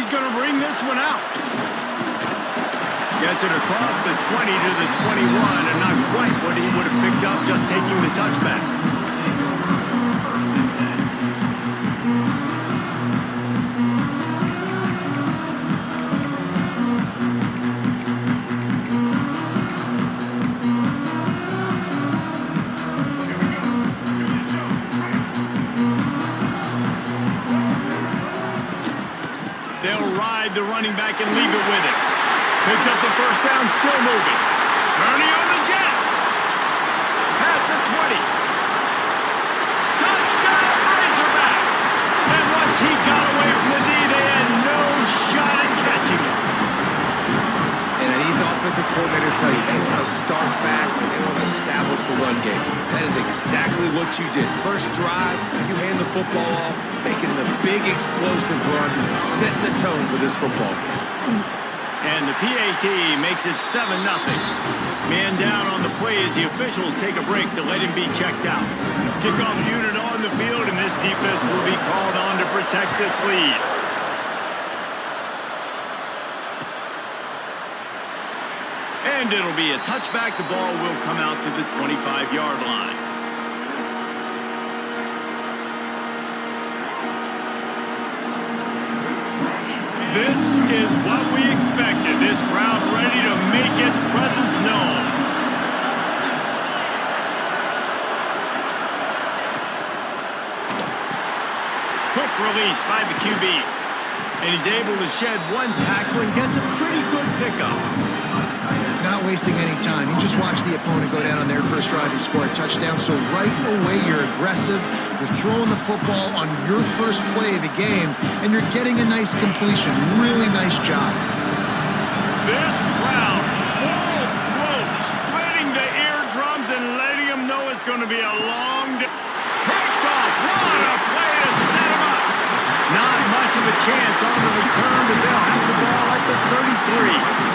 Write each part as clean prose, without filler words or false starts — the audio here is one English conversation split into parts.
He's going to bring this one out. Gets it across the 20 to the 21, and not quite what he would have picked up just taking the touchback. They'll ride the running back and leave it with him. Picks up the first down, still moving. Turning on the Jets. Past the 20. Touchdown, Razorbacks! And once he got away from the D, they had no shot at catching him. And these offensive coordinators tell you they want to start fast and they want to establish the run game. That is exactly what you did. First drive, you hand the football off, making the big explosive run, setting the tone for this football game. And the PAT makes it 7-0. Man down on the play as the officials take a break to let him be checked out. Kickoff unit on the field, and this defense will be called on to protect this lead. And it'll be a touchback. The ball will come out to the 25-yard line. This is what we expected. This crowd ready to make its presence known. Quick release by the QB. And he's able to shed one tackle and gets a pretty good pickup. Not wasting any time. You just watch the opponent go down on their first drive and score a touchdown. So right away, you're aggressive. You're throwing the football on your first play of the game, and you're getting a nice completion. Really nice job. This crowd, full throat, splitting the eardrums and letting them know it's going to be a long day. Picked off. What a play to set him up. Not much of a chance on the return, but they'll have the ball at the 33.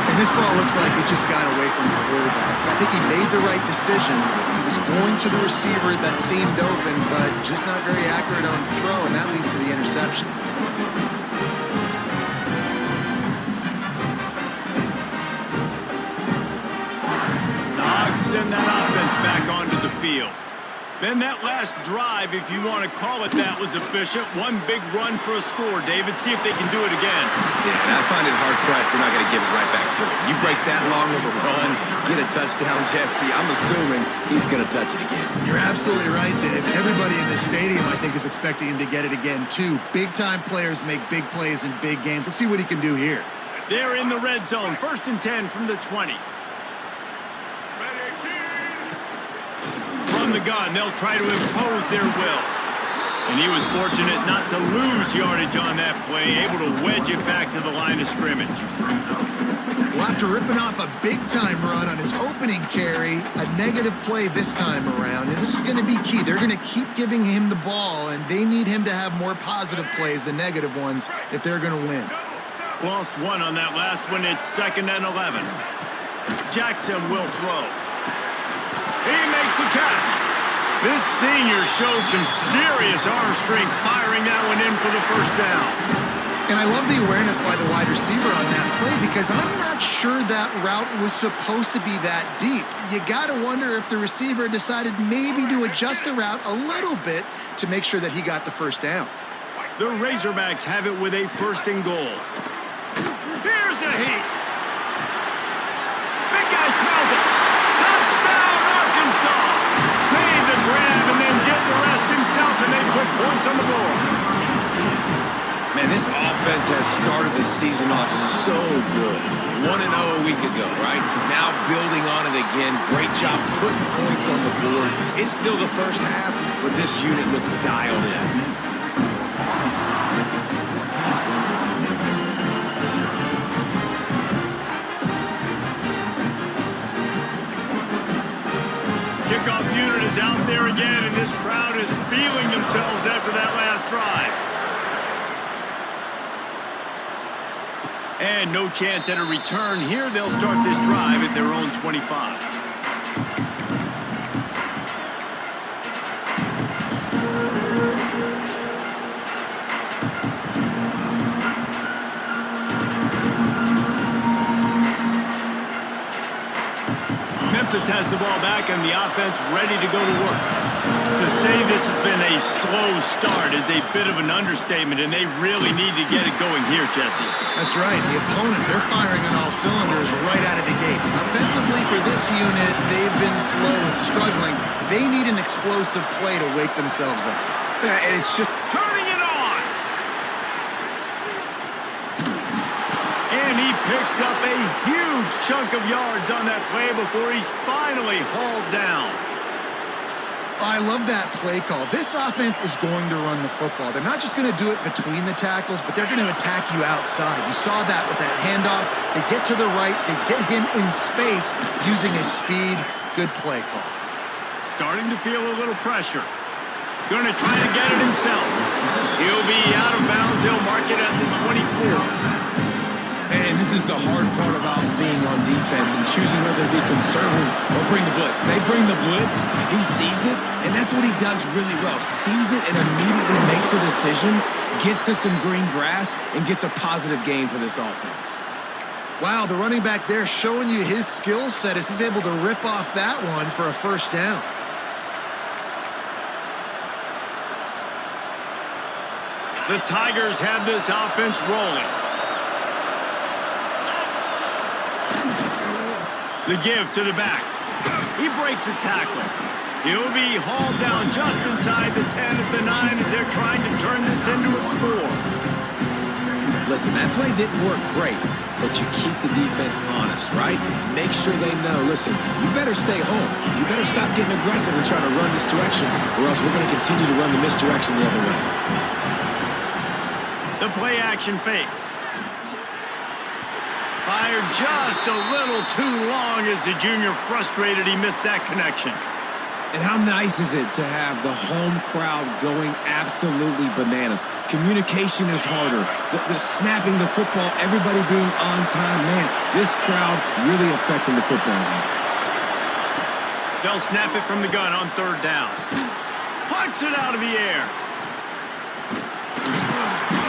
And this ball looks like it just got away from the quarterback. I think he made the right decision. He was going to the receiver that seemed open, but just not very accurate on the throw, and that leads to the interception. Dogs send that offense back onto the field. Then that last drive, if you want to call it that, was efficient. One big run for a score. David, see if they can do it again. Yeah, and I find it hard-pressed. They're not going to give it right back to him. You break that long of a run, get a touchdown, Jesse, I'm assuming he's going to touch it again. You're absolutely right, Dave. Everybody in the stadium, I think, is expecting him to get it again, too. Big-time players make big plays in big games. Let's see what he can do here. They're in the red zone. 1st and 10 from the 20. From the gun, they'll try to impose their will. And he was fortunate not to lose yardage on that play, able to wedge it back to the line of scrimmage. Well, after ripping off a big-time run on his opening carry, a negative play this time around, and this is going to be key. They're going to keep giving him the ball, and they need him to have more positive plays than negative ones if they're going to win. Lost one on that last one. It's 2nd and 11. Jackson will throw. He makes the catch. This senior showed some serious arm strength firing that one in for the first down. And I love the awareness by the wide receiver on that play because I'm not sure that route was supposed to be that deep. You got to wonder if the receiver decided maybe to adjust the route a little bit to make sure that he got the first down. The Razorbacks have it with a 1st and goal. Here's a heat. Big guy smells it. Touchdown, Arkansas. Made the grab and then did the rest himself, and they put points on the board. Man, this offense has started the season off so good. 1-0 a week ago, right? Now building on it again. Great job putting points on the board. It's still the first half, but this unit looks dialed in. Kickoff unit is out there again, and this crowd is feeling themselves after that last drive. And no chance at a return here. They'll start this drive at their own 25. Memphis has the ball back and the offense ready to go to work. To say this has been a slow start is a bit of an understatement, and they really need to get it going here, Jesse. That's right. The opponent, they're firing on all cylinders right out of the gate. Offensively, for this unit, they've been slow and struggling. They need an explosive play to wake themselves up. Yeah, and it's just Turning it on! And he picks up a huge chunk of yards on that play before he's finally hauled down. I love that play call. This offense is going to run the football. They're not just going to do it between the tackles, but they're going to attack you outside. You saw that with that handoff. They get to the right. They get him in space using his speed. Good play call. Starting to feel a little pressure. Going to try to get it himself. He'll be out of bounds. He'll mark it at the 24. And this is the hard part about being on defense and choosing whether to be conservative or bring the blitz. They bring the blitz, he sees it, and that's what he does really well. Sees it and immediately makes a decision, gets to some green grass, and gets a positive gain for this offense. Wow, the running back there showing you his skill set as he's able to rip off that one for a first down. The Tigers have this offense rolling. The give to the back. He breaks a tackle. He'll be hauled down just inside the 10 of the 9 as they're trying to turn this into a score. Listen, that play didn't work great, but you keep the defense honest, right? Make sure they know, listen, you better stay home. You better stop getting aggressive and trying to run this direction, or else we're going to continue to run the misdirection the other way. The play action fake. Fired just a little too long as the junior frustrated he missed that connection. And how nice is it to have the home crowd going absolutely bananas? Communication is harder. The snapping the football, everybody being on time. Man, this crowd really affecting the football game. They'll snap it from the gun on third down. Pucks it out of the air.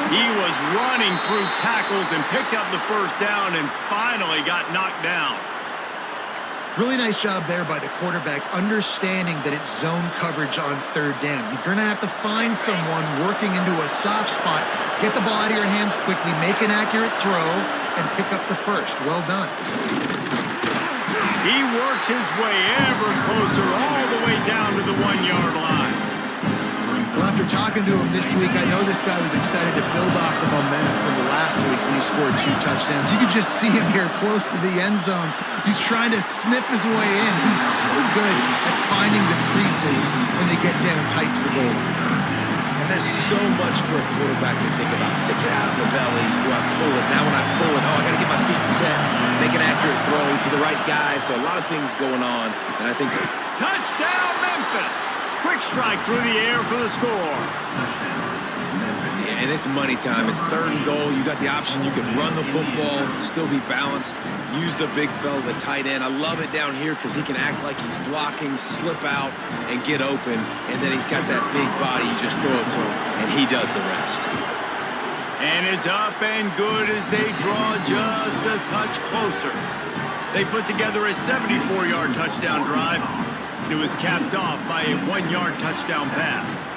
He was running through tackles and picked up the first down and finally got knocked down. Really nice job there by the quarterback, understanding that it's zone coverage on third down. You're going to have to find someone working into a soft spot, get the ball out of your hands quickly, make an accurate throw, and pick up the first. Well done. He works his way ever closer all the way down to the 1-yard line. Well, after talking to him this week, I know this guy was excited to build off the momentum from the last week when he scored 2 touchdowns. You could just see him here close to the end zone. He's trying to snip his way in. He's so good at finding the creases when they get down tight to the goal line. And there's so much for a quarterback to think about. Stick it out in the belly. Do I pull it? Now when I pull it, I got to get my feet set. Make an accurate throw to the right guy. So a lot of things going on. And I think Touchdown, Memphis! Quick strike through the air for the score. Yeah, and it's money time. It's third and goal. You got the option. You can run the football, still be balanced, use the big fella, the tight end. I love it down here because he can act like he's blocking, slip out, and get open. And then he's got that big body. You just throw it to him, and he does the rest. And it's up and good as they draw just a touch closer. They put together a 74-yard touchdown drive. It was capped off by a 1-yard touchdown pass.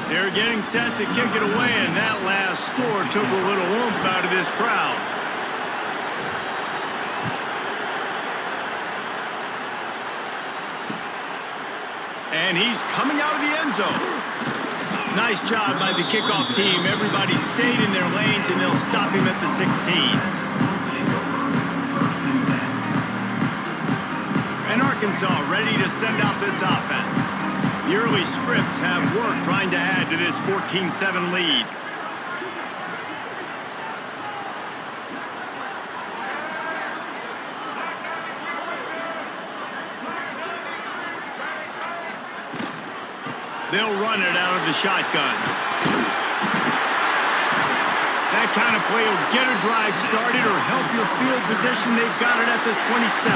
They're getting set to kick it away, and that last score took a little oomph out of this crowd. And he's coming out of the end zone. Nice job by the kickoff team. Everybody stayed in their lanes, and they'll stop him at the 16. And Arkansas ready to send out this offense. The early scripts have worked trying to add to this 14-7 lead. They'll run it out of the shotgun. That kind of play will get a drive started or help your field position. They've got it at the 27.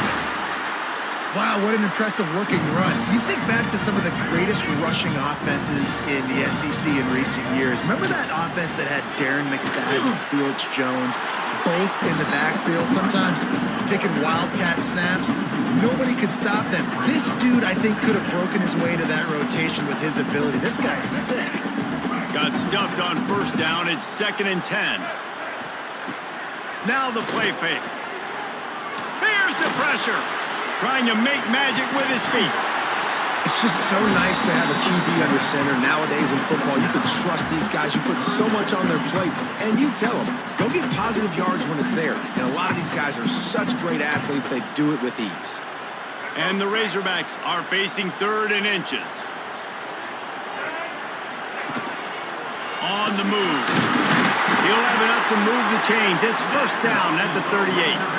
Wow, what an impressive-looking run. You think back to some of the greatest rushing offenses in the SEC in recent years. Remember that offense that had Darren McFadden and Felix Jones both in the backfield, sometimes taking wildcat snaps? Nobody could stop them. This dude, I think, could have broken his way into that rotation with his ability. This guy's sick. Got stuffed on first down. It's 2nd and 10. Now the play fake. Here's the pressure. Trying to make magic with his feet. It's just so nice to have a QB under center. Nowadays in football, you can trust these guys. You put so much on their plate, and you tell them, go get positive yards when it's there. And a lot of these guys are such great athletes, they do it with ease. And the Razorbacks are facing 3rd and inches. On the move. He'll have enough to move the chains. It's first down at the 38.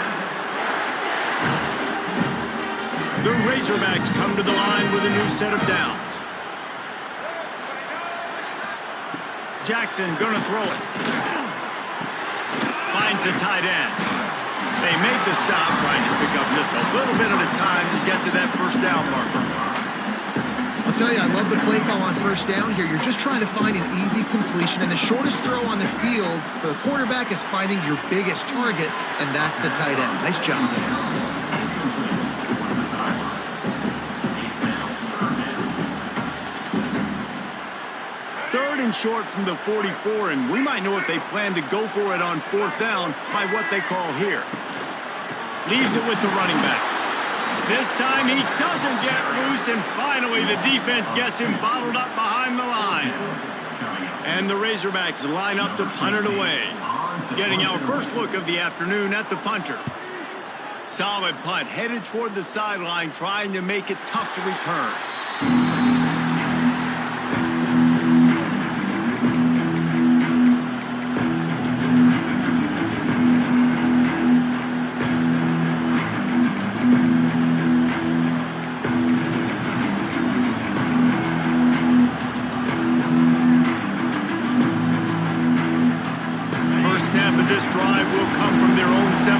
The Razorbacks come to the line with a new set of downs. Jackson gonna throw it. Finds the tight end. They make the stop, trying to pick up just a little bit at a time to get to that first down marker. I'll tell you, I love the play call on first down here. You're just trying to find an easy completion, and the shortest throw on the field for the quarterback is finding your biggest target, and that's the tight end. Nice job. Short from the 44, and we might know if they plan to go for it on 4th down by what they call here. Leaves it with the running back. This time he doesn't get loose, and finally the defense gets him bottled up behind the line. And the Razorbacks line up to punt it away. Getting our first look of the afternoon at the punter. Solid punt, headed toward the sideline, trying to make it tough to return. This drive will come from their own 17.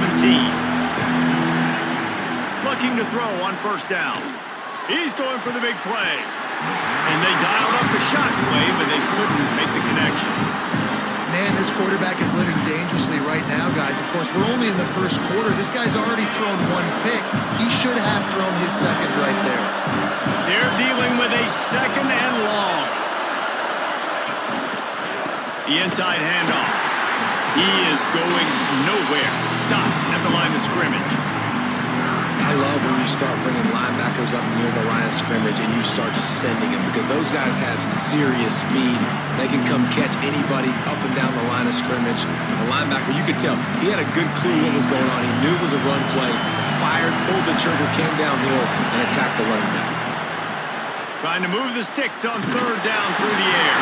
Looking to throw on first down. He's going for the big play. And they dialed up the shot play, but they couldn't make the connection. Man, this quarterback is living dangerously right now, guys. Of course, we're only in the first quarter. This guy's already thrown 1 pick. He should have thrown his second right there. They're dealing with a 2nd and long. The inside handoff. He is going nowhere. Stop at the line of scrimmage. I love when you start bringing linebackers up near the line of scrimmage and you start sending them, because those guys have serious speed. They can come catch anybody up and down the line of scrimmage. The linebacker, you could tell, he had a good clue what was going on. He knew it was a run play, fired, pulled the trigger, came downhill, and attacked the running back. Trying to move the sticks on 3rd down through the air.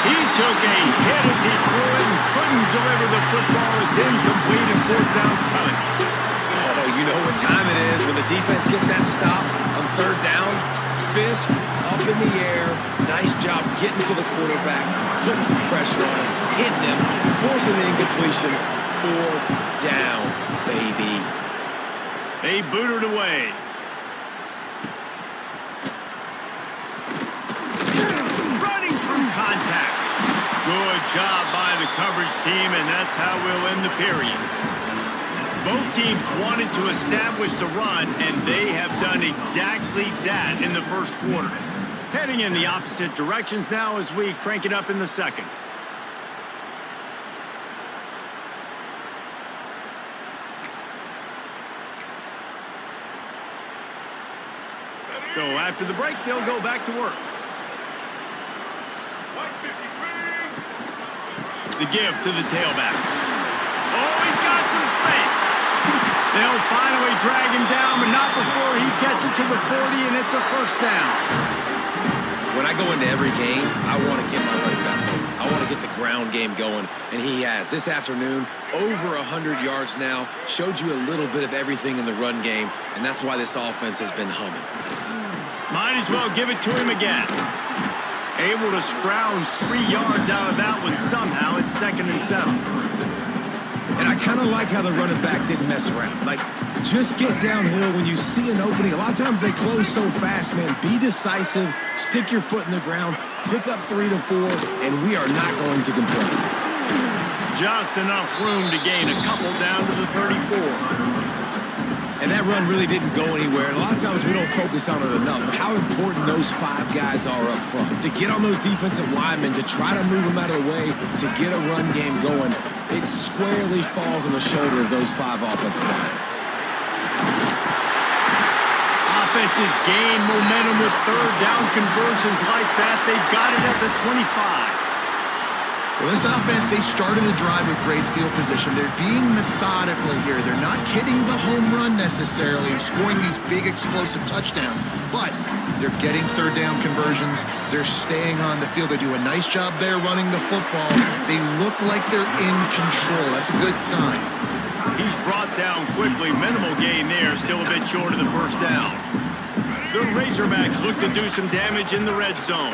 He took a hit as he threw it and couldn't deliver the football. It's incomplete, and 4th down's coming. Oh, you know what time it is when the defense gets that stop on 3rd down. Fist up in the air. Nice job getting to the quarterback, putting some pressure on him, hitting him, forcing the incompletion. 4th down, baby. They booted away. Contact. Good job by the coverage team, and that's how we'll end the period. Both teams wanted to establish the run, and they have done exactly that in the first quarter. Heading in the opposite directions now as we crank it up in the second. So after the break, they'll go back to work. The give to the tailback. Oh, he's got some space. They'll finally drag him down, but not before he gets it to the 40, and it's a first down. When I go into every game, I want to get my running back going. I want to get the ground game going, and he has. This afternoon, over 100 yards now, showed you a little bit of everything in the run game, and that's why this offense has been humming. Might as well give it to him again. Able to scrounge 3 yards out of that one somehow. It's 2nd and 7. And I kind of like how the running back didn't mess around. Like, Just get downhill when you see an opening. A lot of times they close so fast, man. Be decisive, stick your foot in the ground, pick up 3 to 4, and we are not going to complain. Just enough room to gain a couple down to the 34. And that run really didn't go anywhere. And a lot of times we don't focus on it enough. But how important those 5 guys are up front. To get on those defensive linemen, to try to move them out of the way, to get a run game going, it squarely falls on the shoulder of those 5 offensive linemen. Offenses gain momentum with third down conversions like that. They've got it at the 25. Well, this offense, they started the drive with great field position. They're being methodical here. They're not hitting the home run necessarily and scoring these big explosive touchdowns, but they're getting third down conversions. They're staying on the field. They do a nice job there running the football. They look like they're in control. That's a good sign. He's brought down quickly. Minimal gain there. Still a bit short of the first down. The Razorbacks look to do some damage in the red zone.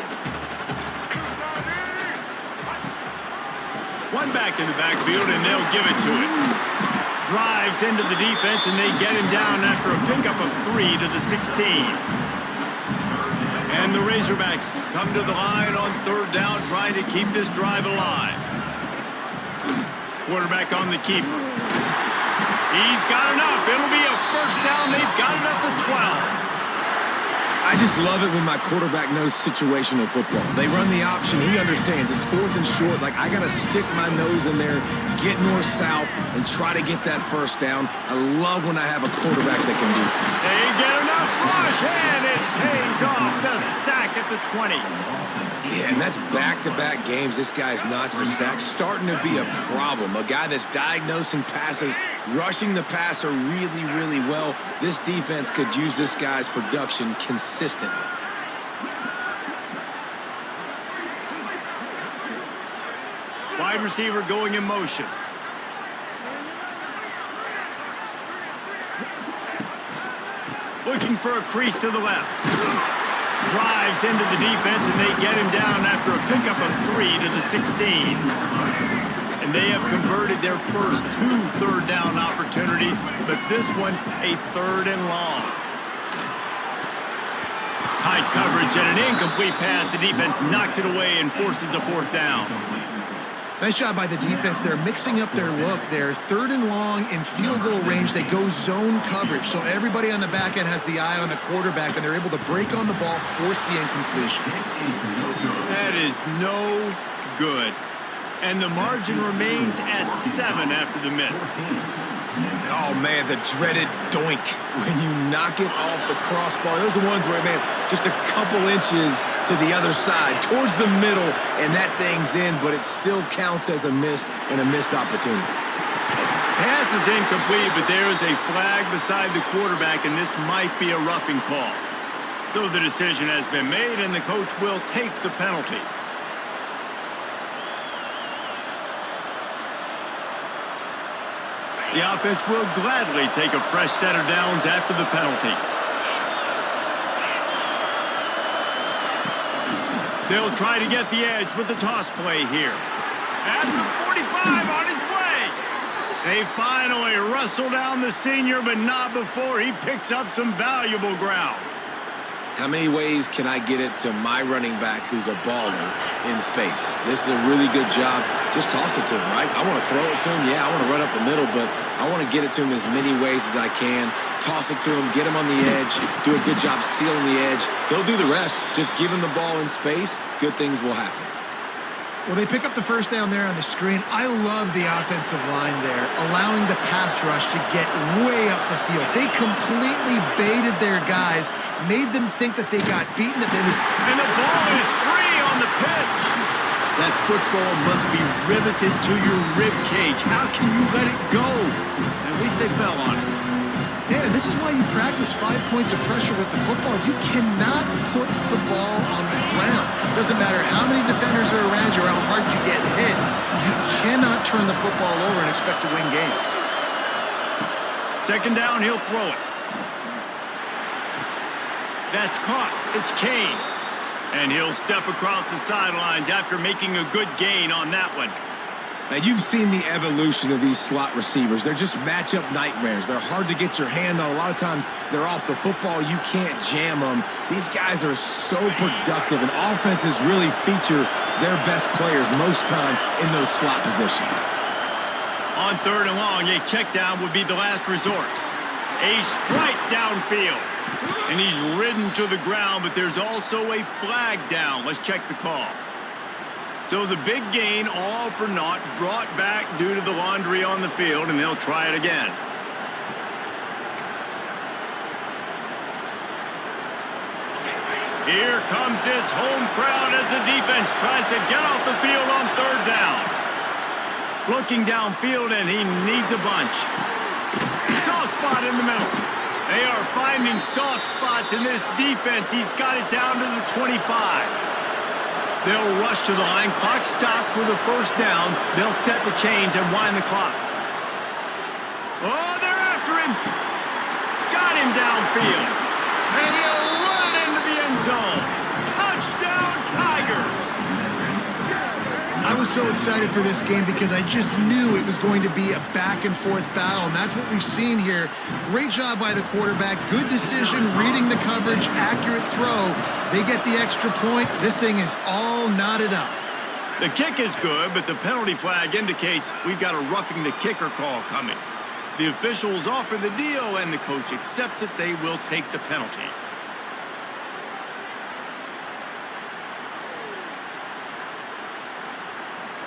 One back in the backfield, and they'll give it to it. Drives into the defense, and they get him down after a pickup of 3 to the 16. And the Razorbacks come to the line on third down, trying to keep this drive alive. Quarterback on the keeper. He's got enough. It'll be a first down. They've got it at the 12. I just love it when my quarterback knows situational football. They run the option. He understands. It's 4th and short. Like, I got to stick my nose in there, get north-south, and try to get that first down. I love when I have a quarterback that can do it. They get enough rush, and it pays off. The sack at the 20. Yeah, and that's back-to-back games. This guy's notched a sack. Starting to be a problem. A guy that's diagnosing passes, rushing the passer really, really well. This defense could use this guy's production consistently. Wide receiver going in motion. Looking for a crease to the left. Drives into the defense, and they get him down after a pickup of 3 to the 16. And they have converted their first 2 third down opportunities, but this one a 3rd and long. Tight coverage and an incomplete pass. The defense knocks it away and forces a 4th down. Nice job by the defense. They're mixing up their look. They're 3rd and long in field goal range. They go zone coverage, so everybody on the back end has the eye on the quarterback, and they're able to break on the ball, force the incompletion. That is no good. And the margin remains at 7 after the miss. Oh, man, the dreaded doink when you knock it off the crossbar. Those are the ones where, man, just a couple inches to the other side, towards the middle, and that thing's in, but it still counts as a missed opportunity. Pass is incomplete, but there is a flag beside the quarterback, and this might be a roughing call. So the decision has been made, and the coach will take the penalty. The offense will gladly take a fresh set of downs after the penalty. They'll try to get the edge with the toss play here. At the 45 on his way. They finally wrestle down the senior, but not before he picks up some valuable ground. How many ways can I get it to my running back who's a baller in space? This is a really good job. Just toss it to him, right? I want to throw it to him. Yeah, I want to run up the middle, but I want to get it to him as many ways as I can. Toss it to him, get him on the edge, do a good job sealing the edge. He'll do the rest. Just give him the ball in space, good things will happen. Well, they pick up the first down there on the screen. I love the offensive line there, allowing the pass rush to get way up the field. They completely baited their guys, made them think that they got beaten. And the ball is free on the pitch. That football must be riveted to your rib cage. How can you let it go? At least they fell on it. Yeah, and this is why you practice 5 points of pressure with the football. You cannot put the ball on the ground. Doesn't matter how many defenders are around you or how hard you get hit. You cannot turn the football over and expect to win games. 2nd down, he'll throw it. That's caught. It's Kane. And he'll step across the sidelines after making a good gain on that one. Now, you've seen the evolution of these slot receivers. They're just matchup nightmares. They're hard to get your hand on. A lot of times, they're off the football. You can't jam them. These guys are so productive, and offenses really feature their best players most time in those slot positions. On 3rd and long, a check down would be the last resort. A strike downfield. And he's ridden to the ground, but there's also a flag down. Let's check the call. So the big gain, all for naught, brought back due to the laundry on the field, and they'll try it again. Here comes this home crowd as the defense tries to get off the field on 3rd down. Looking downfield, and he needs a bunch. Soft spot in the middle. They are finding soft spots in this defense. He's got it down to the 25. They'll rush to the line. Clock stopped for the 1st down. They'll set the chains and wind the clock. Oh, they're after him. Got him downfield. And he'll run it into the end zone. Touchdown, Tigers. I was so excited for this game because I just knew it was going to be a back-and-forth battle, and that's what we've seen here. Great job by the quarterback. Good decision, reading the coverage, accurate throw. They get the extra point. This thing is all knotted up. The kick is good, but the penalty flag indicates we've got a roughing the kicker call coming. The officials offer the deal, and the coach accepts it. They will take the penalty.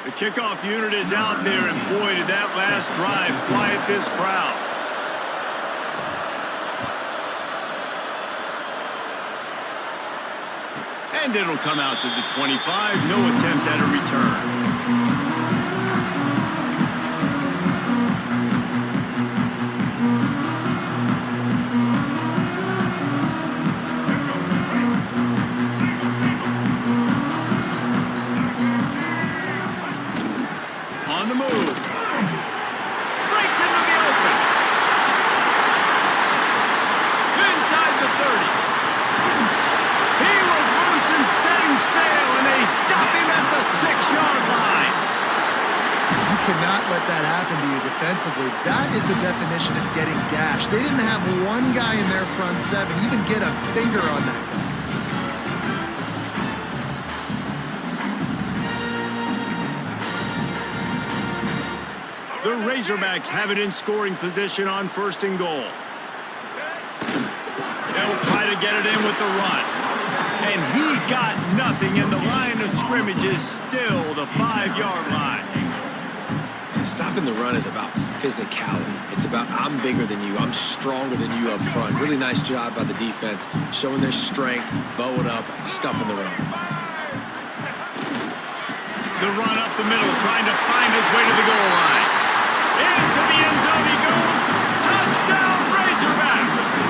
The kickoff unit is out there, and boy, did that last drive quiet this crowd. And it'll come out to the 25. No attempt at a return. On the move. Breaks into the open. Inside the 30. He was loose and setting sail, and they stop him at the 6-yard line. You cannot let that happen to you defensively. That is the definition of getting gashed. They didn't have one guy in their front 7 even get a finger on that guy. The Razorbacks have it in scoring position on 1st and goal. They'll try to get it in with the run. And he got nothing, and the line of scrimmage is still the 5-yard line. And stopping the run is about physicality. It's about I'm bigger than you, I'm stronger than you up front. Really nice job by the defense, showing their strength, bowing up, stuffing the run. The run up the middle, trying to find his way to the goal line. Into the end zone he goes. Touchdown, Razorbacks!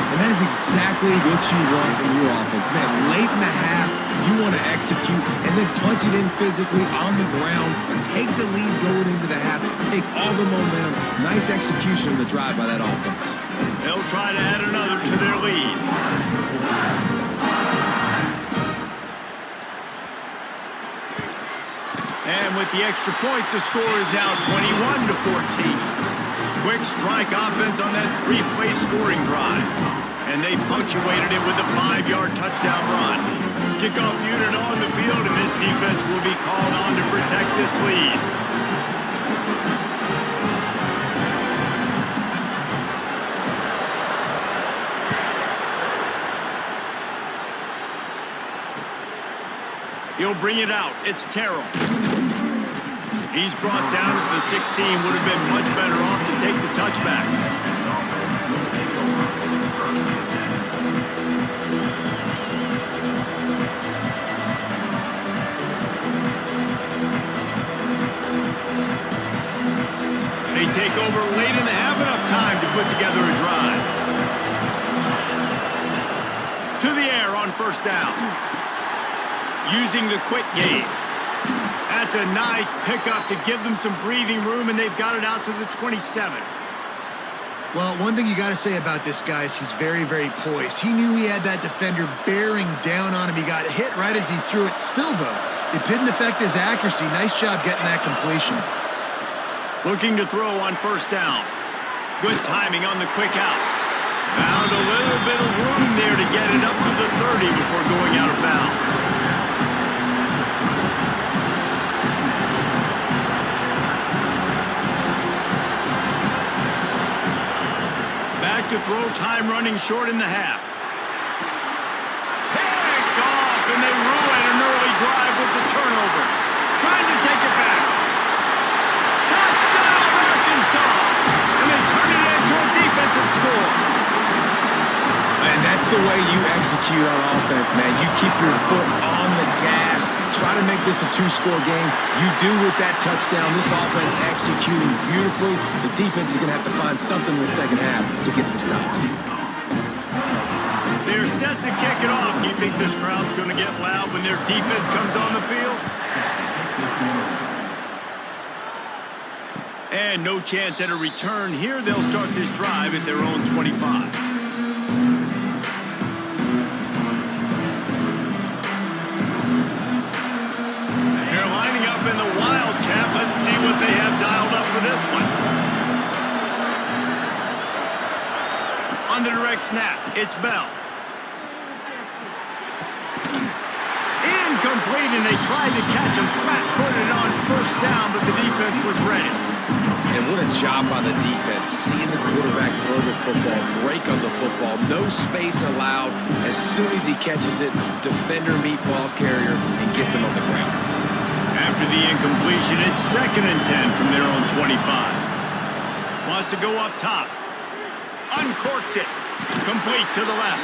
And that is exactly what you want from your offense. Man, late in the half, you want to execute and then punch it in physically on the ground. Take the lead going into the half. Take all the momentum. Nice execution of the drive by that offense. They'll try to add another to their lead. And with the extra point, the score is now 21-14. Quick strike offense on that 3-play scoring drive. And they punctuated it with a 5-yard touchdown run. Kickoff unit on the field, and this defense will be called on to protect this lead. He'll bring it out. It's Terrell. He's brought down at the 16. Would have been much better off to take the touchback. They take over late and have enough time to put together a drive. To the air on 1st down. Using the quick game. That's a nice pickup to give them some breathing room, and they've got it out to the 27. Well, one thing you got to say about this guy is he's very, very poised. He knew he had that defender bearing down on him. He got hit right as he threw it. Still, though, it didn't affect his accuracy. Nice job getting that completion. Looking to throw on first down. Good timing on the quick out. Found a little bit of room there to get it up to the 30 before going out of bounds. Back to throw, time running short in the half. Picked off, and they ruin an early drive with the turnover. Trying to take it back. Touchdown, Arkansas! And they turn it into a defensive score. And that's the way you execute on offense, man. You keep your foot on the gas. Try to make this a two-score game. You do with that touchdown. This offense executing beautifully. The defense is going to have to find something in the second half to get some stops. They're set to kick it off. You think this crowd's going to get loud when their defense comes on the field? And no chance at a return here. They'll start this drive at their own 25. In the Wildcat, let's see what they have dialed up for this one. On the direct snap, it's Bell. Incomplete, and they tried to catch him flat-footed on first down, but the defense was ready. And what a job by the defense, seeing the quarterback throw the football, break on the football, no space allowed. As soon as he catches it, defender meet ball carrier and gets him on the ground. After the incompletion, it's 2nd and 10 from their own 25. Wants to go up top. Uncorks it. Complete to the left.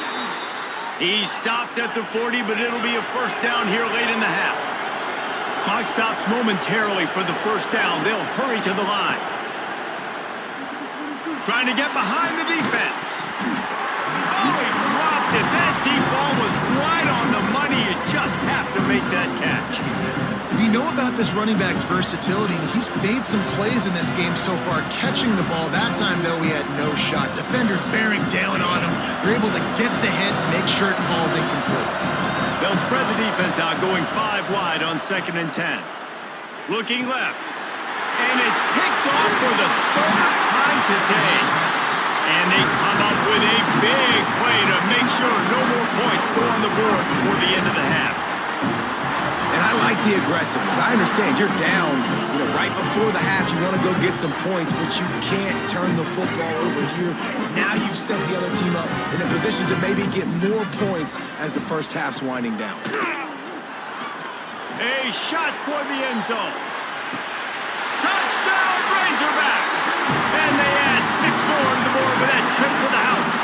He stopped at the 40, but it'll be a first down here late in the half. Clock stops momentarily for the first down. They'll hurry to the line. Trying to get behind the defense. Oh, he dropped it. That deep ball was right on the money. You just have to make that catch. We know about this running back's versatility, and he's made some plays in this game so far, catching the ball. That time, though, he had no shot. Defender bearing down on him. They're able to get the hit, make sure it falls incomplete. They'll spread the defense out, going 5 wide on 2nd and 10. Looking left. And it's picked off for the 3rd time today. And they come up with a big play to make sure no more points go on the board before the end of the half. And I like the aggressiveness. I understand you're down, right before the half. You want to go get some points, but you can't turn the football over here. Now you've set the other team up in a position to maybe get more points as the first half's winding down. A shot toward the end zone. Touchdown, Razorbacks! And they add 6 more to the board with that trip to the house.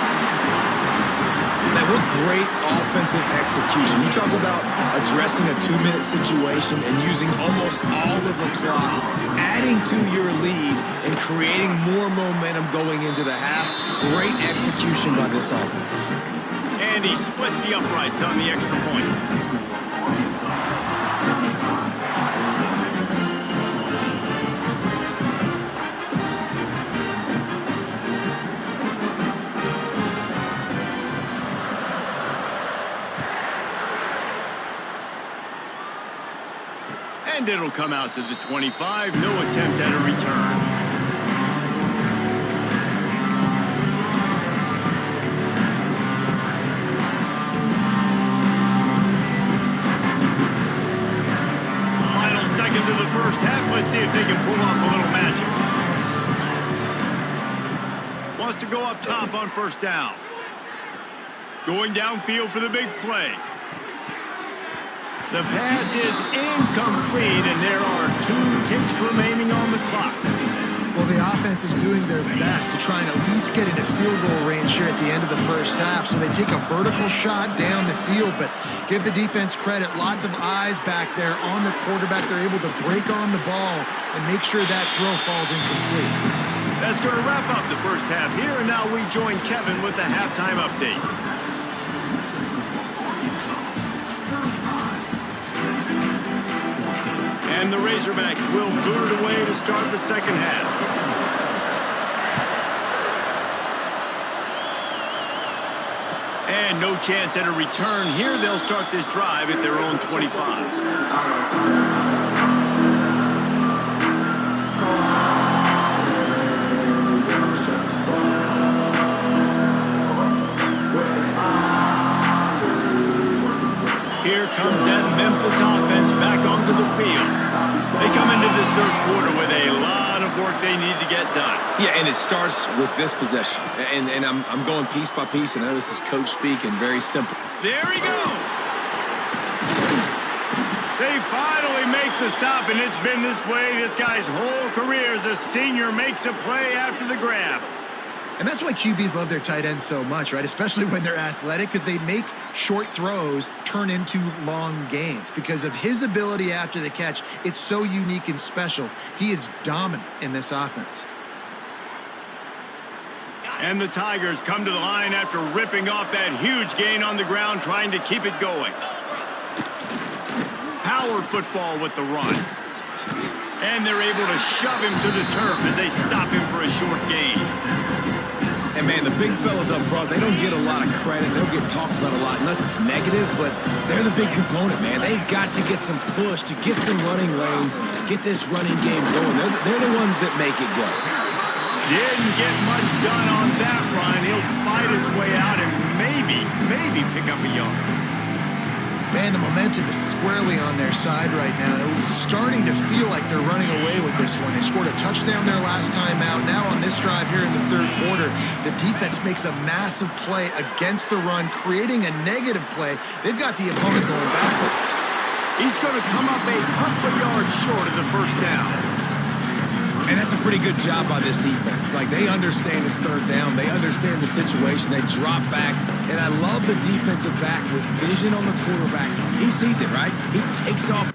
Man, what great offensive execution. You talk about addressing a 2-minute situation and using almost all of the clock, adding to your lead and creating more momentum going into the half. Great execution by this offense. And he splits the uprights on the extra point. And it'll come out to the 25. No attempt at a return. Final seconds of the first half. Let's see if they can pull off a little magic. Wants to go up top on first down. Going downfield for the big play. The pass is incomplete, and there are 2 ticks remaining on the clock. Well, the offense is doing their best to try and at least get into field goal range here at the end of the first half. So they take a vertical shot down the field, but give the defense credit. Lots of eyes back there on the quarterback. They're able to break on the ball and make sure that throw falls incomplete. That's going to wrap up the first half here, and now we join Kevin with the halftime update. And the Razorbacks will boot it away to start the second half. showing no chance at a return. Here they'll start this drive at their own 25. Here comes that Memphis offense back onto the field. They come into this third quarter with a lot of work they need to get done. Yeah, and it starts with this possession. And I'm going piece by piece, and I know this is coach speak and very simple. There he goes. They finally make the stop, and it's been this way this guy's whole career as a senior makes a play after the grab. And that's why QBs love their tight ends so much, right? Especially when they're athletic, because they make short throws turn into long gains. Because of his ability after the catch, it's so unique and special. He is dominant in this offense. And the Tigers come to the line after ripping off that huge gain on the ground, trying to keep it going. Power football with the run. And they're able to shove him to the turf as they stop him for a short gain. And, man, the big fellas up front, they don't get a lot of credit. They don't get talked about a lot unless it's negative, but they're the big component, man. They've got to get some push, to get some running lanes, get this running game going. They're the ones that make it go. Didn't get much done on that run. He'll fight his way out and maybe pick up a yard. Man, the momentum is squarely on their side right now. It's starting to feel like they're running away with this one. They scored a touchdown their last time out. Now on this drive here in the third quarter, the defense makes a massive play against the run, creating a negative play. They've got the opponent going backwards. He's going to come up a couple of yards short of the first down. And that's a pretty good job by this defense. Like, they understand it's third down. They understand the situation. They drop back. And I love the defensive back with vision on the quarterback. He sees it, right? He takes off.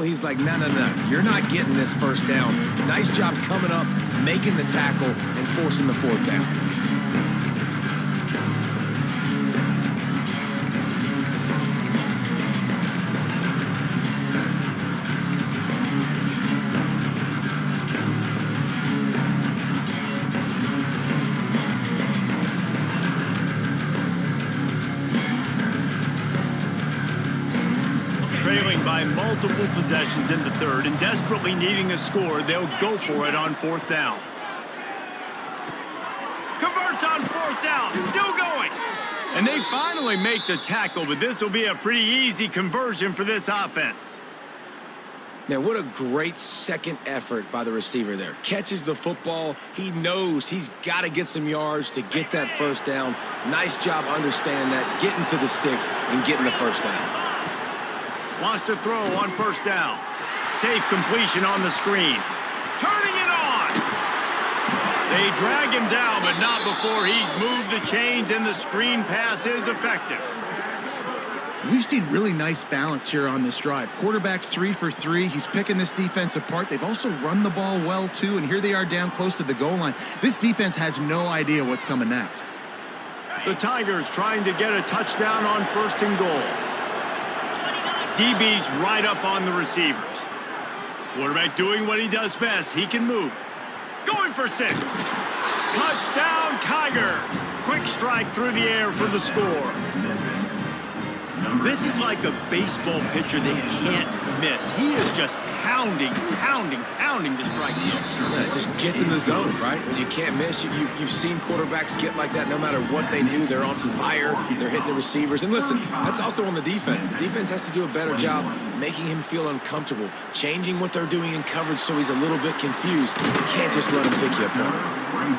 He's like, no, you're not getting this first down. Nice job coming up, making the tackle, and forcing the fourth down. Trailing by multiple possessions in the third and desperately needing a score, they'll go for it on fourth down. Converts on fourth down, still going. And they finally make the tackle, but this will be a pretty easy conversion for this offense. Now, what a great second effort by the receiver there. Catches the football. He knows he's got to get some yards to get that first down. Nice job understanding that, getting to the sticks and getting the first down. Wants to throw on first down. Safe completion on the screen. Turning it on. They drag him down, but not before he's moved the chains, and the screen pass is effective. We've seen really nice balance here on this drive. Quarterback's 3 for 3. He's picking this defense apart. They've also run the ball well, too, and here they are down close to the goal line. This defense has no idea what's coming next. The Tigers trying to get a touchdown on first and goal. DB's right up on the receivers. Quarterback doing what he does best. He can move. Going for 6. Touchdown, Tigers. Quick strike through the air for the score. This is like a baseball pitcher that can't miss. He is just pounding the strike zone. Yeah, it just gets in the zone, right? When you can't miss, you've seen quarterbacks get like that no matter what they do. They're on fire. They're hitting the receivers. And listen, that's also on the defense. The defense has to do a better job making him feel uncomfortable, changing what they're doing in coverage so he's a little bit confused. You can't just let him pick you apart.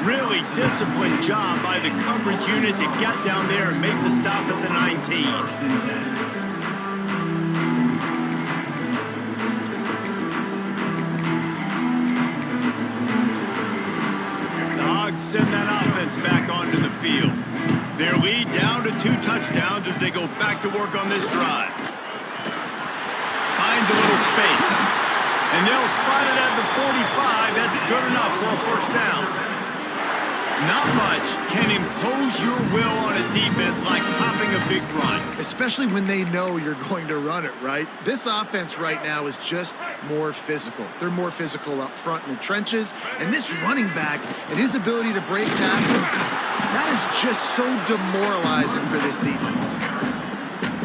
Really disciplined job by the coverage unit to get down there and make the stop at the 19. Send that offense back onto the field. Their lead down to 2 touchdowns as they go back to work on this drive. Finds a little space. And they'll spot it at the 45. That's good enough for a first down. Not much can impose your will on a defense like popping a big run. Especially when they know you're going to run it, right? This offense right now is just more physical. They're more physical up front in the trenches. And this running back and his ability to break tackles, that is just so demoralizing for this defense.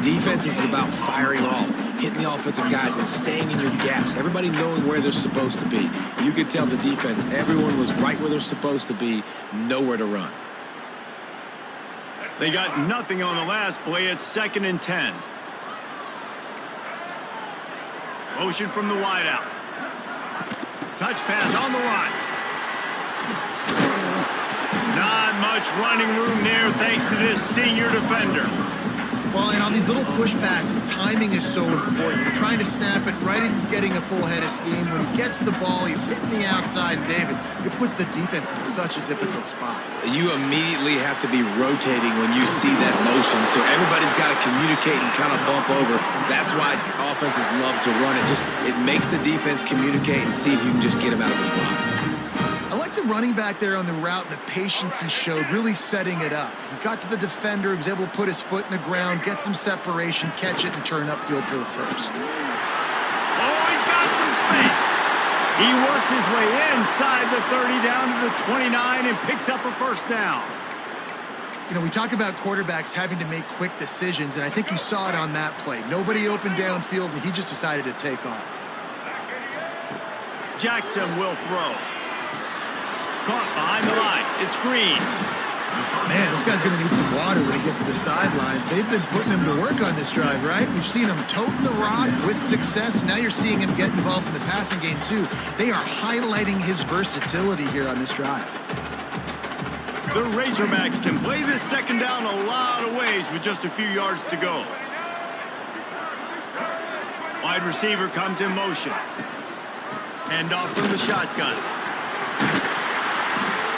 Defense is about firing off, hitting the offensive guys, and staying in your gaps. Everybody knowing where they're supposed to be. You could tell the defense, everyone was right where they're supposed to be, nowhere to run. They got nothing on the last play. It's 2nd and 10. Motion from the wideout. Touch pass on the run. Not much running room there thanks to this senior defender. Well, and on these little push passes, timing is so important. You're trying to snap it right as he's getting a full head of steam. When he gets the ball, he's hitting the outside. David, it puts the defense in such a difficult spot. You immediately have to be rotating when you see that motion, so everybody's got to communicate and kind of bump over. That's why offenses love to run it. It makes the defense communicate and see if you can just get him out of the spot. I like the running back there on the route and the patience he showed, really setting it up. He got to the defender, he was able to put his foot in the ground, get some separation, catch it, and turn upfield for the first. Oh, he's got some space. He works his way inside the 30 down to the 29 and picks up a first down. You know, we talk about quarterbacks having to make quick decisions, and I think you saw it on that play. Nobody opened downfield, and he just decided to take off. Jackson will throw. Caught behind the line. It's Green. Man, this guy's going to need some water when he gets to the sidelines. They've been putting him to work on this drive, right? We've seen him toting the rock with success. Now you're seeing him get involved in the passing game, too. They are highlighting his versatility here on this drive. The Razorbacks can play this second down a lot of ways with just a few yards to go. Wide receiver comes in motion. Hand off from the shotgun.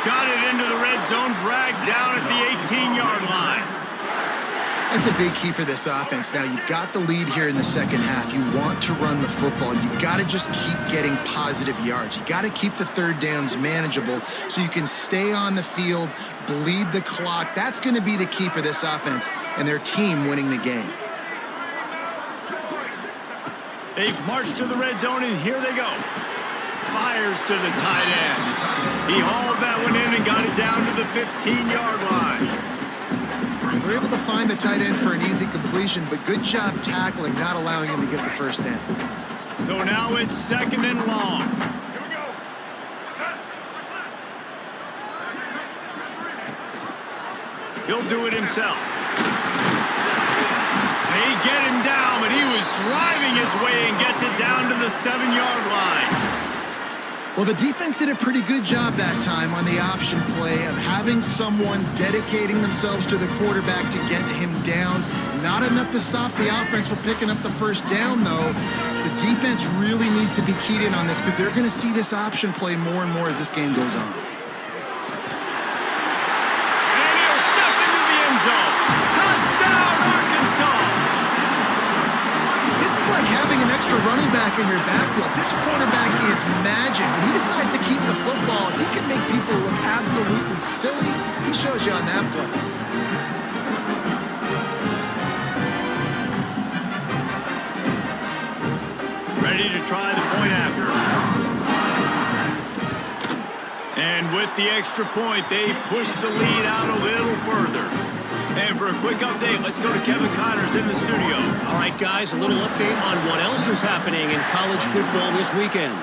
Got it into the red zone, dragged down at the 18-yard line. That's a big key for this offense. Now, you've got the lead here in the second half. You want to run the football. You've got to just keep getting positive yards. You got to keep the third downs manageable so you can stay on the field, bleed the clock. That's going to be the key for this offense and their team winning the game. They've marched to the red zone, and here they go. Fires to the tight end. He hauled that one in and got it down to the 15-yard line. They're able to find the tight end for an easy completion, but good job tackling, not allowing him to get the first down. So now it's 2nd and long. Here we go. Set. He'll do it himself. They get him down, but he was driving his way and gets it down to the 7-yard line. Well, the defense did a pretty good job that time on the option play of having someone dedicating themselves to the quarterback to get him down. Not enough to stop the offense from picking up the first down, though. The defense really needs to be keyed in on this because they're going to see this option play more and more as this game goes on. And he'll step into the end zone. Touchdown, Arkansas! This is like having an extra running back in your backfield. This quarterback is magic. When he decides to keep the football, he can make people look absolutely silly. He shows you on that play. Ready to try the point after. And with the extra point, they push the lead out a little further. And for a quick update, let's go to Kevin Connors in the studio. All right, guys, a little update on what else is happening in college football this weekend.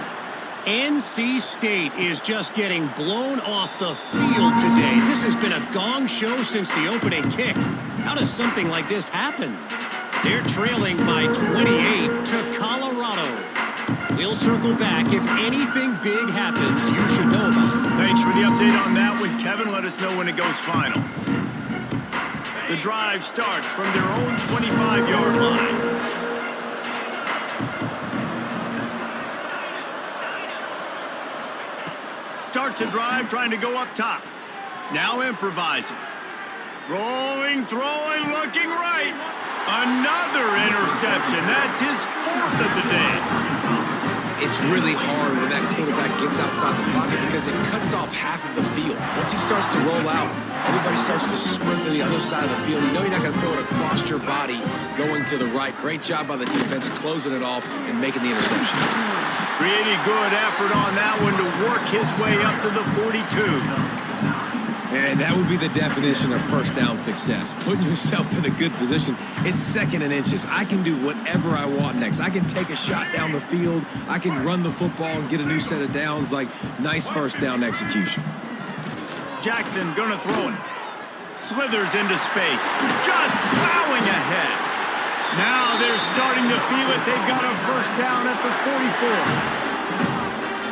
NC State is just getting blown off the field today. This has been a gong show since the opening kick. How does something like this happen? They're trailing by 28 to Colorado. We'll circle back. If anything big happens, you should know about it. Thanks for the update on that one, Kevin. Let us know when it goes final. The drive starts from their own 25-yard line. Starts a drive trying to go up top. Now improvising. Rolling, throwing, looking right. Another interception. That's his 4th of the day. It's really hard when that quarterback gets outside the pocket because it cuts off half of the field. Once he starts to roll out, everybody starts to sprint to the other side of the field. You know you're not going to throw it across your body going to the right. Great job by the defense closing it off and making the interception. Pretty good effort on that one to work his way up to the 42. And that would be the definition of first down success. Putting yourself in a good position. It's 2nd and inches. I can do whatever I want next. I can take a shot down the field. I can run the football and get a new set of downs. Like, nice first down execution. Jackson gonna throw it. Slithers into space. Just plowing ahead. Now they're starting to feel it. They've got a first down at the 44.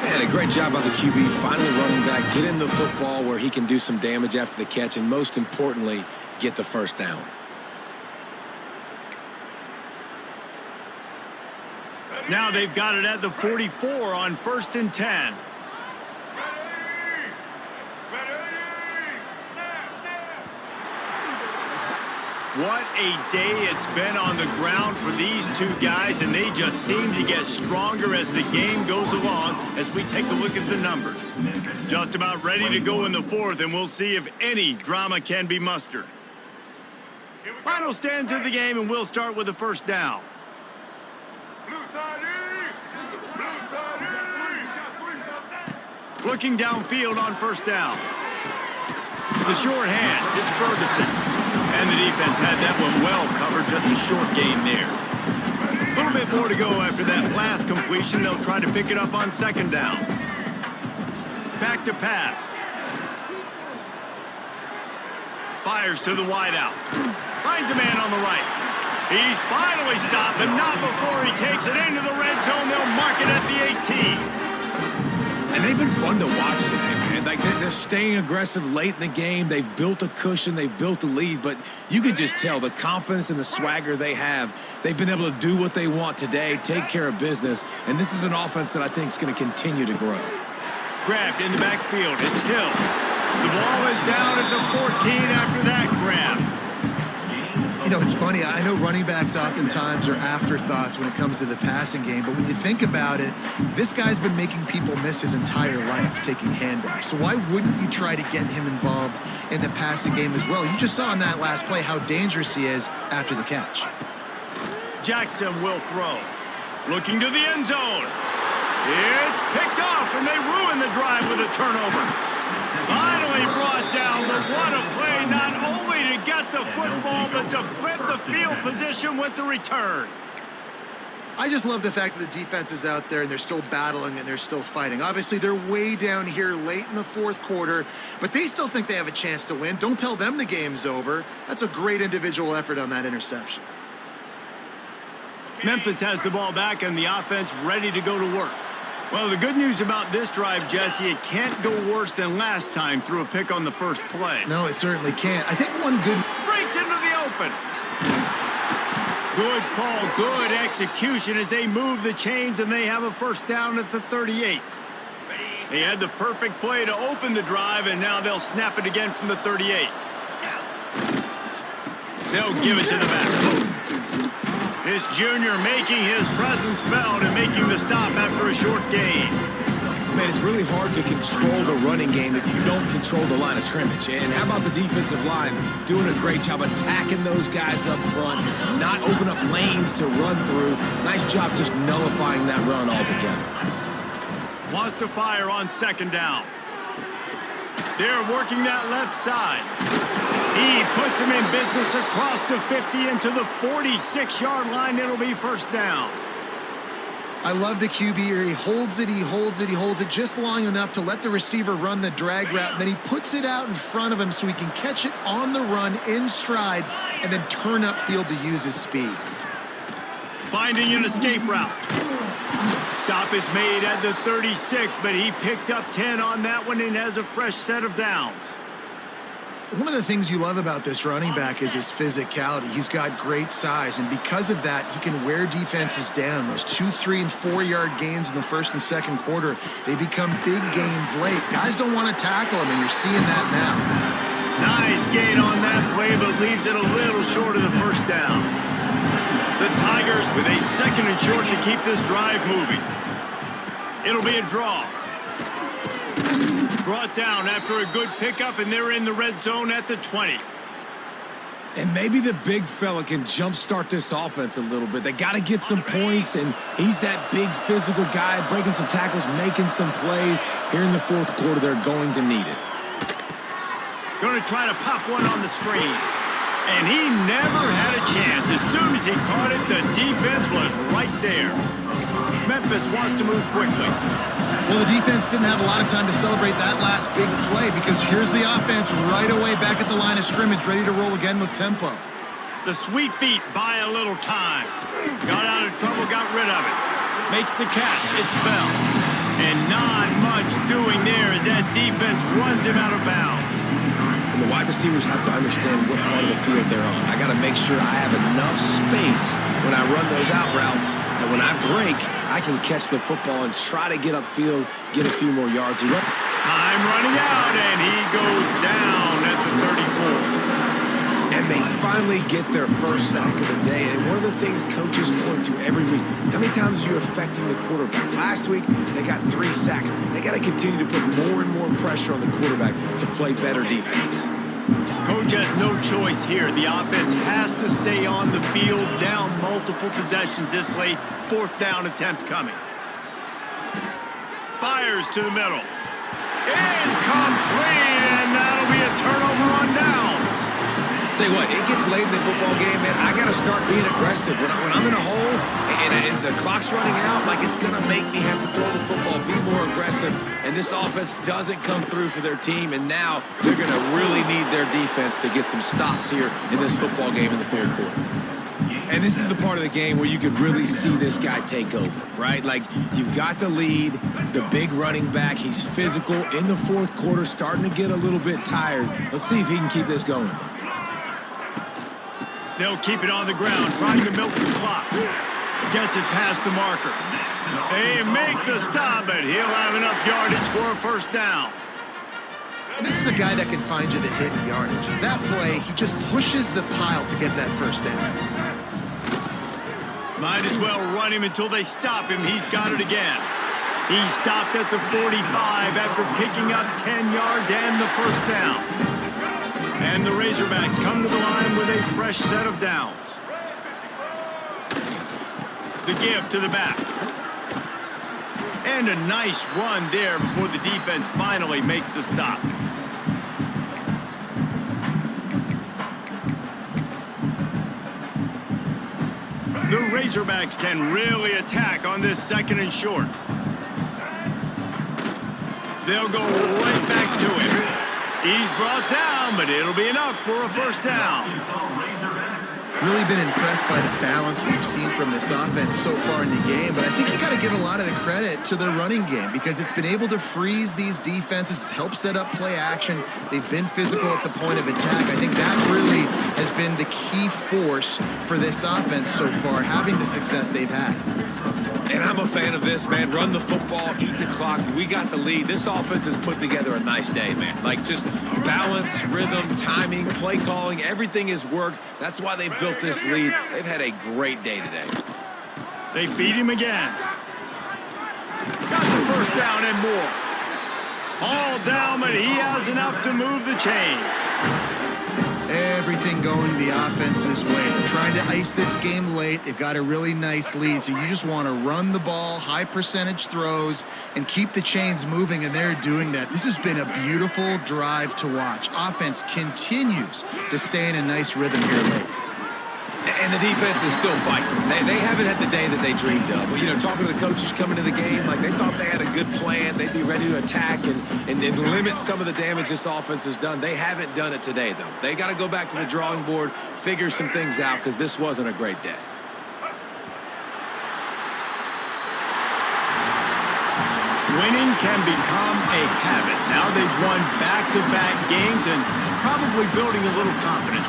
And a great job by the QB, finally running back, get in the football where he can do some damage after the catch, and most importantly, get the first down. Now they've got it at the 44 on 1st and 10. What a day it's been on the ground for these two guys, and they just seem to get stronger as the game goes along as we take a look at the numbers. Just about ready to go in the 4th, and we'll see if any drama can be mustered. Final stands of the game, and we'll start with the first down. Looking downfield on first down. The short hands, it's Ferguson. And the defense had that one well covered, just a short gain there. A little bit more to go after that last completion. They'll try to pick it up on 2nd down. Back to pass. Fires to the wideout. Finds a man on the right. He's finally stopped, but not before he takes it into the red zone. They'll mark it at the 18. And they've been fun to watch today, man. Like, they're staying aggressive late in the game. They've built a cushion. They've built a lead. But you could just tell the confidence and the swagger they have. They've been able to do what they want today, take care of business. And this is an offense that I think is going to continue to grow. Grabbed in the backfield. It's Hill. The ball is down at the 14 after that grab. You know, it's funny. I know running backs oftentimes are afterthoughts when it comes to the passing game, but when you think about it, this guy's been making people miss his entire life taking handoffs. So why wouldn't you try to get him involved in the passing game as well? You just saw in that last play how dangerous he is after the catch. Jackson will throw. Looking to the end zone. It's picked off, and they ruin the drive with a turnover. Finally brought down, but what a play, not only to get the football, but to flip the field position with the return. I just love the fact that the defense is out there and they're still battling and they're still fighting. Obviously, they're way down here late in the 4th quarter, but they still think they have a chance to win. Don't tell them the game's over. That's a great individual effort on that interception. Memphis has the ball back and the offense ready to go to work. Well, the good news about this drive, Jesse, it can't go worse than last time through a pick on the first play. No, it certainly can't. I think one good... Breaks into the open. Good call, good execution as they move the chains and they have a first down at the 38. They had the perfect play to open the drive, and now they'll snap it again from the 38. They'll give it to the back. This junior making his presence felt and making the stop after a short gain. Man, it's really hard to control the running game if you don't control the line of scrimmage. And how about the defensive line doing a great job attacking those guys up front, not open up lanes to run through. Nice job just nullifying that run altogether. Wants to fire on 2nd down. They're working that left side. He puts him in business across the 50 into the 46-yard line. It'll be first down. I love the QB here. He holds it, he holds it, he holds it just long enough to let the receiver run the drag route. And then he puts it out in front of him so he can catch it on the run in stride and then turn upfield to use his speed. Finding an escape route. Stop is made at the 36, but he picked up 10 on that one and has a fresh set of downs. One of the things you love about this running back is his physicality. He's got great size, and because of that, he can wear defenses down. Those 2, 3, and 4-yard gains in the first and second quarter, they become big gains late. Guys don't want to tackle him, and you're seeing that now. Nice gain on that play, but leaves it a little short of the first down. The Tigers with a second and short to keep this drive moving. It'll be a draw. Brought down after a good pickup, and they're in the red zone at the 20. And maybe the big fella can jumpstart this offense a little bit. They got to get some points, and he's that big physical guy, breaking some tackles, making some plays. Here in the fourth quarter, they're going to need it. Going to try to pop one on the screen. And he never had a chance. As soon as he caught it, the defense was right there. Memphis wants to move quickly. Well, the defense didn't have a lot of time to celebrate that last big play because here's the offense right away back at the line of scrimmage, ready to roll again with tempo. The sweet feet buy a little time. Got out of trouble, got rid of it. Makes the catch. It's Bell. And not much doing there as that defense runs him out of bounds. And the wide receivers have to understand what part of the field they're on. I got to make sure I have enough space when I run those out routes, and when I break, I can catch the football and try to get upfield, get a few more yards. Time running out, and he goes down at the 34. And they finally get their first sack of the day. And one of the things coaches point to every week, how many times are you affecting the quarterback? Last week, they got 3 sacks. They got to continue to put more and more pressure on the quarterback to play better defense. Coach has no choice here. The offense has to stay on the field, down multiple possessions this late. Fourth down attempt coming. Fires to the middle. Incomplete, and that'll be a turnover on downs. Tell you what, it gets late in the football game, man. I got to start being aggressive. When I'm in a hole and the clock's running out, like it's going to make me have to throw the football, be more aggressive. And this offense doesn't come through for their team, and now they're going to really need their defense to get some stops here in this football game in the fourth quarter. And this is the part of the game where you could really see this guy take over, right? Like, you've got the lead, the big running back. He's physical in the fourth quarter, starting to get a little bit tired. Let's see if he can keep this going. They'll keep it on the ground, trying to milk the clock. Gets it past the marker. They make the stop, but he'll have enough yardage for a first down. And this is a guy that can find you the hidden yardage. That play, he just pushes the pile to get that first down. Might as well run him until they stop him. He's got it again. He stopped at the 45 after picking up 10 yards and the first down. And the Razorbacks come to the line with a fresh set of downs. The give to the back. And a nice run there before the defense finally makes the stop. The Razorbacks can really attack on this second and short. They'll go right back to him. He's brought down, but it'll be enough for a first down. Really been impressed by the balance we've seen from this offense so far in the game, but I think you got to give a lot of the credit to the running game because it's been able to freeze these defenses, help set up play action. They've been physical at the point of attack. I think that really has been the key force for this offense so far, having the success they've had. And I'm a fan of this, man. Run the football, eat the clock. We got the lead. This offense has put together a nice day, man. Like, just balance, rhythm, timing, play calling, everything has worked. That's why they've built this lead. They've had a great day today. They feed him again. Got the first down and more. All down, but he has enough to move the chains. Everything going the offense's way. They're trying to ice this game late. They've got a really nice lead, so you just want to run the ball, high percentage throws, and keep the chains moving, and they're doing that. This has been a beautiful drive to watch. Offense continues to stay in a nice rhythm here late. And the defense is still fighting. They haven't had the day that they dreamed of. Well, you know, talking to the coaches coming to the game, like they thought they had a good plan. They'd be ready to attack and limit some of the damage this offense has done. They haven't done it today, though. They got to go back to the drawing board, figure some things out, because this wasn't a great day. Winning can become a habit. Now they've won back-to-back games and probably building a little confidence.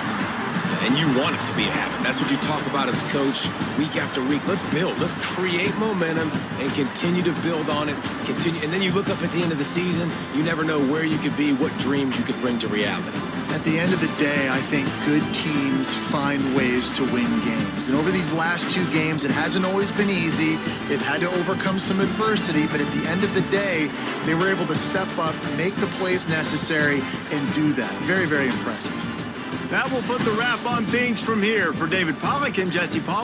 And you want it to be a habit. That's what you talk about as a coach week after week. Let's build. Let's create momentum and continue to build on it. And then you look up at the end of the season, you never know where you could be, what dreams you could bring to reality. At the end of the day, I think good teams find ways to win games. And over these last two games, it hasn't always been easy. They've had to overcome some adversity, but at the end of the day, they were able to step up, make the plays necessary, and do that. Very, very impressive. That will put the wrap on things from here. For David Pollack and Jesse Paul.